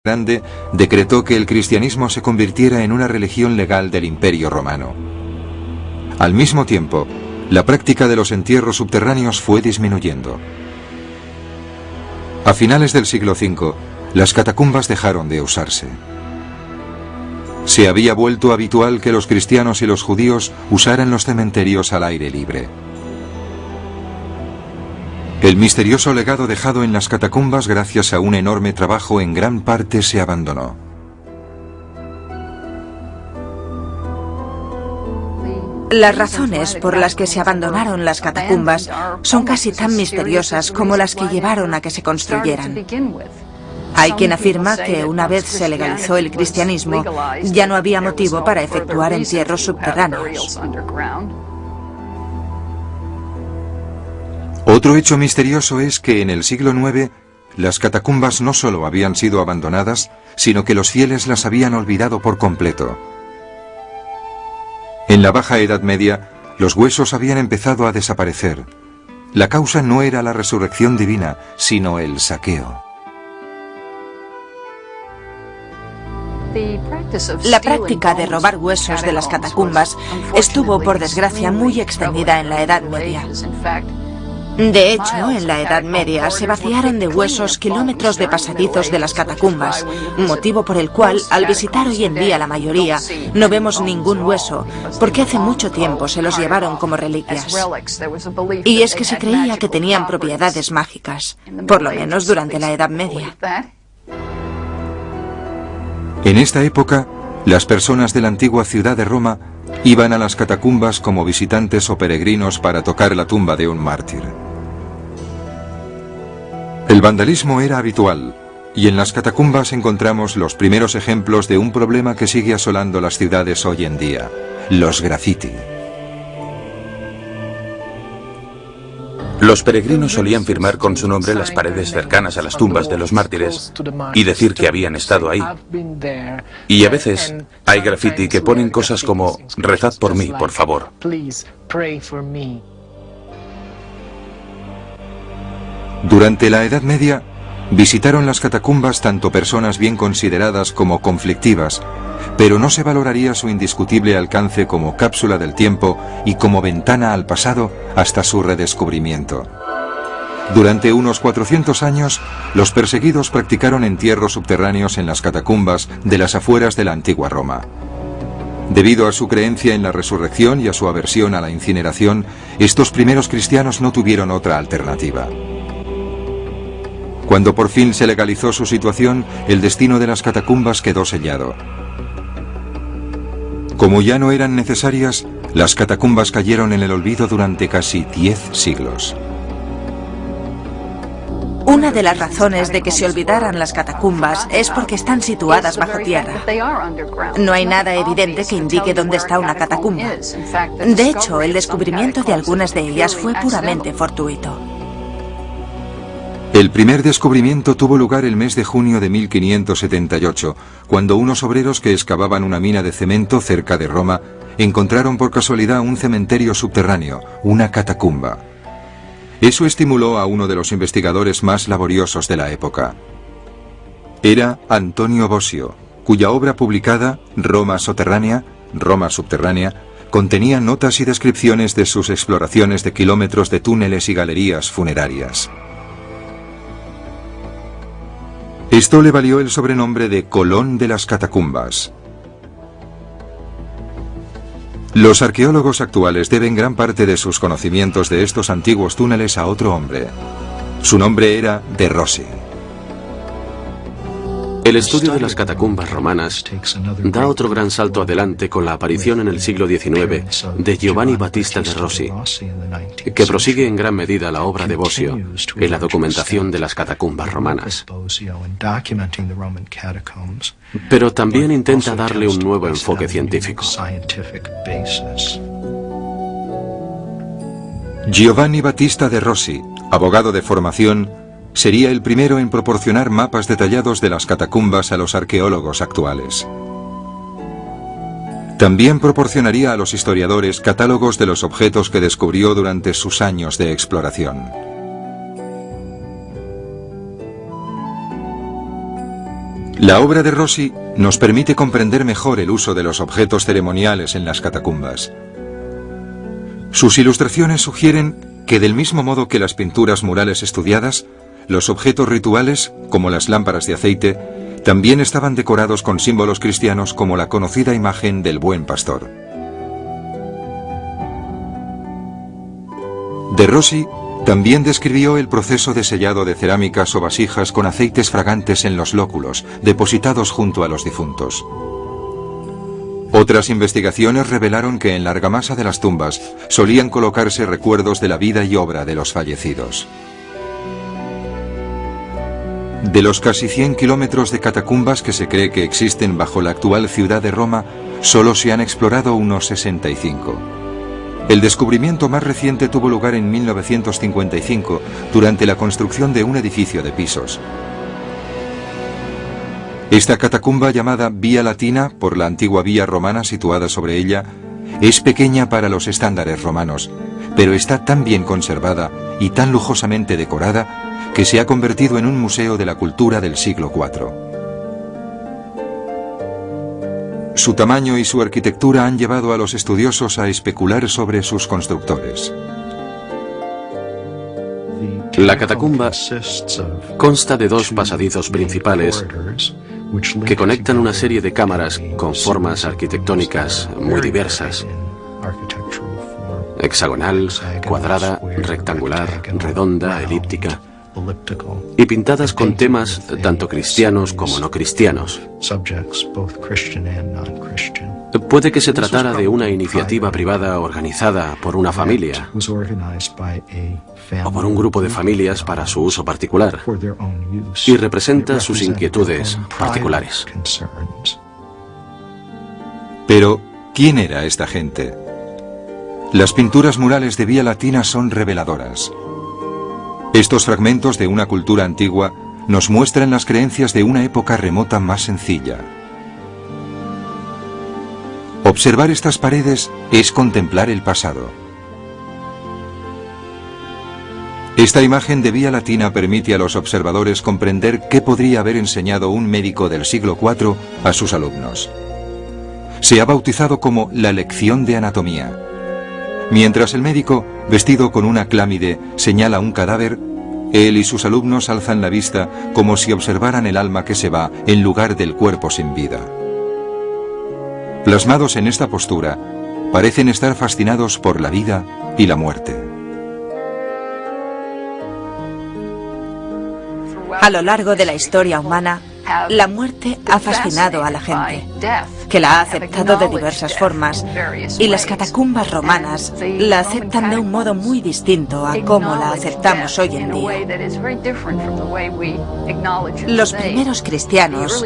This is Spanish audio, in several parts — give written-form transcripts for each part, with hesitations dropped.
Grande decretó que el cristianismo se convirtiera en una religión legal del Imperio Romano. Al mismo tiempo, la práctica de los entierros subterráneos fue disminuyendo. A finales del siglo V, las catacumbas dejaron de usarse. Se había vuelto habitual que los cristianos y los judíos usaran los cementerios al aire libre. El misterioso legado dejado en las catacumbas gracias a un enorme trabajo en gran parte se abandonó. Las razones por las que se abandonaron las catacumbas son casi tan misteriosas como las que llevaron a que se construyeran. Hay quien afirma que una vez se legalizó el cristianismo, ya no había motivo para efectuar entierros subterráneos. Otro hecho misterioso es que en el siglo IX las catacumbas no solo habían sido abandonadas, sino que los fieles las habían olvidado por completo. En la Baja Edad Media, los huesos habían empezado a desaparecer. La causa no era la resurrección divina, sino el saqueo. La práctica de robar huesos de las catacumbas estuvo, por desgracia, muy extendida en la Edad Media. De hecho, en la Edad Media se vaciaron de huesos kilómetros de pasadizos de las catacumbas, motivo por el cual, al visitar hoy en día la mayoría, no vemos ningún hueso, porque hace mucho tiempo se los llevaron como reliquias. Y es que se creía que tenían propiedades mágicas, por lo menos durante la Edad Media. En esta época, las personas de la antigua ciudad de Roma iban a las catacumbas como visitantes o peregrinos para tocar la tumba de un mártir. El vandalismo era habitual, y en las catacumbas encontramos los primeros ejemplos de un problema que sigue asolando las ciudades hoy en día: los graffiti. Los peregrinos solían firmar con su nombre las paredes cercanas a las tumbas de los mártires y decir que habían estado ahí. Y a veces hay graffiti que ponen cosas como «Rezad por mí, por favor». Durante la Edad Media, visitaron las catacumbas tanto personas bien consideradas como conflictivas, pero no se valoraría su indiscutible alcance como cápsula del tiempo y como ventana al pasado hasta su redescubrimiento. Durante unos 400 años, los perseguidos practicaron entierros subterráneos en las catacumbas de las afueras de la antigua Roma. Debido a su creencia en la resurrección y a su aversión a la incineración, estos primeros cristianos no tuvieron otra alternativa. Cuando por fin se legalizó su situación, el destino de las catacumbas quedó sellado. Como ya no eran necesarias, las catacumbas cayeron en el olvido durante casi 10 siglos. Una de las razones de que se olvidaran las catacumbas es porque están situadas bajo tierra. No hay nada evidente que indique dónde está una catacumba. De hecho, el descubrimiento de algunas de ellas fue puramente fortuito. El primer descubrimiento tuvo lugar el mes de junio de 1578, cuando unos obreros que excavaban una mina de cemento cerca de Roma encontraron por casualidad un cementerio subterráneo, una catacumba. Eso estimuló a uno de los investigadores más laboriosos de la época. Era Antonio Bosio, cuya obra publicada, Roma subterránea, contenía notas y descripciones de sus exploraciones de kilómetros de túneles y galerías funerarias. Esto le valió el sobrenombre de Colón de las Catacumbas. Los arqueólogos actuales deben gran parte de sus conocimientos de estos antiguos túneles a otro hombre. Su nombre era De Rossi. El estudio de las catacumbas romanas da otro gran salto adelante con la aparición en el siglo XIX de Giovanni Battista de Rossi, que prosigue en gran medida la obra de Bosio en la documentación de las catacumbas romanas. Pero también intenta darle un nuevo enfoque científico. Giovanni Battista de Rossi, abogado de formación, sería el primero en proporcionar mapas detallados de las catacumbas a los arqueólogos actuales. También proporcionaría a los historiadores catálogos de los objetos que descubrió durante sus años de exploración. La obra de Rossi nos permite comprender mejor el uso de los objetos ceremoniales en las catacumbas. Sus ilustraciones sugieren que del mismo modo que las pinturas murales estudiadas, los objetos rituales, como las lámparas de aceite, también estaban decorados con símbolos cristianos como la conocida imagen del Buen Pastor. De Rossi también describió el proceso de sellado de cerámicas o vasijas con aceites fragantes en los lóculos, depositados junto a los difuntos. Otras investigaciones revelaron que en la argamasa de las tumbas solían colocarse recuerdos de la vida y obra de los fallecidos. De los casi 100 kilómetros de catacumbas que se cree que existen bajo la actual ciudad de Roma, solo se han explorado unos 65. El descubrimiento más reciente tuvo lugar en 1955, durante la construcción de un edificio de pisos. Esta catacumba, llamada Vía Latina por la antigua vía romana situada sobre ella, es pequeña para los estándares romanos, pero está tan bien conservada y tan lujosamente decorada que se ha convertido en un museo de la cultura del siglo IV. Su tamaño y su arquitectura han llevado a los estudiosos a especular sobre sus constructores. La catacumba consta de dos pasadizos principales que conectan una serie de cámaras con formas arquitectónicas muy diversas: hexagonal, cuadrada, rectangular, redonda, elíptica, y pintadas con temas tanto cristianos como no cristianos. Puede que se tratara de una iniciativa privada organizada por una familia o por un grupo de familias para su uso particular, y representa sus inquietudes particulares. Pero, ¿quién era esta gente? Las pinturas murales de Vía Latina son reveladoras. Estos fragmentos de una cultura antigua nos muestran las creencias de una época remota más sencilla. Observar estas paredes es contemplar el pasado. Esta imagen de Vía Latina permite a los observadores comprender qué podría haber enseñado un médico del siglo IV a sus alumnos. Se ha bautizado como la lección de anatomía. Mientras el médico, vestido con una clámide, señala un cadáver, él y sus alumnos alzan la vista como si observaran el alma que se va en lugar del cuerpo sin vida. Plasmados en esta postura, parecen estar fascinados por la vida y la muerte. A lo largo de la historia humana, la muerte ha fascinado a la gente, que la ha aceptado de diversas formas, y las catacumbas romanas la aceptan de un modo muy distinto a cómo la aceptamos hoy en día. Los primeros cristianos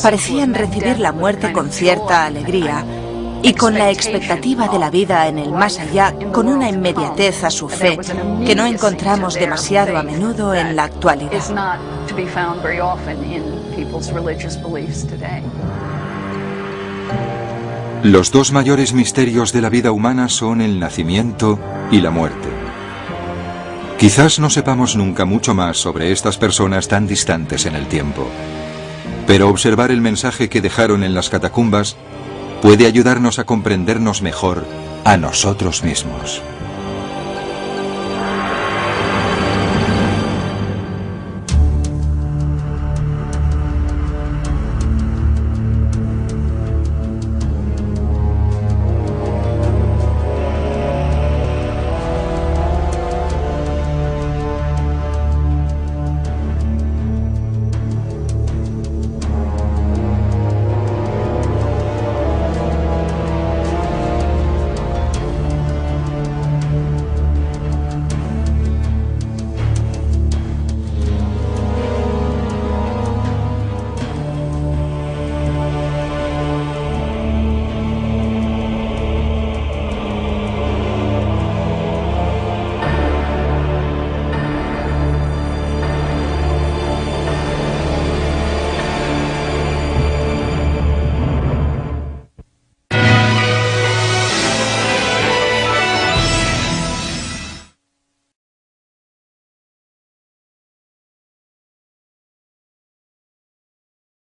parecían recibir la muerte con cierta alegría y con la expectativa de la vida en el más allá, con una inmediatez a su fe que no encontramos demasiado a menudo en la actualidad. Los dos mayores misterios de la vida humana son el nacimiento y la muerte. Quizás no sepamos nunca mucho más sobre estas personas tan distantes en el tiempo, pero observar el mensaje que dejaron en las catacumbas puede ayudarnos a comprendernos mejor a nosotros mismos.